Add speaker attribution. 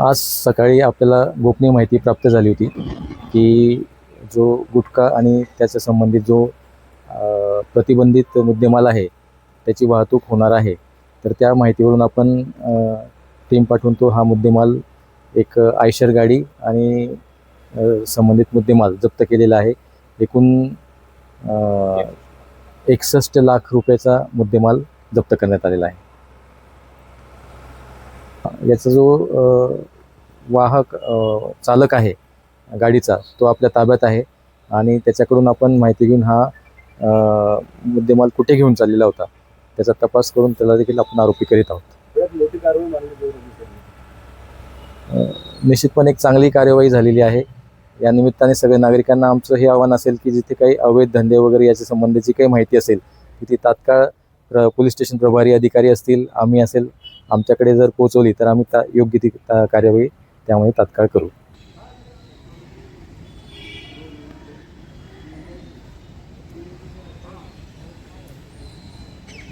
Speaker 1: आज सकाळी आपल्याला गोपनीय माहिती प्राप्त झाली होती की जो गुटखा आणि त्याच्या संबंधित जो प्रतिबंधित मुद्देमाल आहे त्याची वाहतूक होणार आहे. तर त्या माहितीवरून आपण टीम पाठवून तो हा मुद्देमाल एक आयशर गाडी आणि संबंधित मुद्देमाल जप्त केलेला आहे. एकूण 61 लाख रुपयाचा मुद्देमाल जप्त करण्यात आलेला आहे. याचा जो वाहक चालक आहे गाडीचा तो आपल्या ताब्यात आहे आणि त्याच्याकडून आपण माहिती घेऊन हा मुद्देमाल कुठे घेऊन चाललेला होता त्याचा तपास करून त्याला देखील आपण आरोपी करीत आहोत. निश्चितपणे एक चांगली कार्यवाही झालेली आहे. या निमित्ताने सगळ्या नागरिकांना आमचं हे आव्हान असेल की जिथे काही अवैध धंदे वगैरे याच्या संबंधीची काही माहिती असेल की ती तात्काळ पोलीस स्टेशन प्रभारी अधिकारी असतील आम्ही असेल आमच्याकडे जर पोहोचवली तर आम्ही योग्य ती कार्यवाही त्यामुळे तात्काळ करू.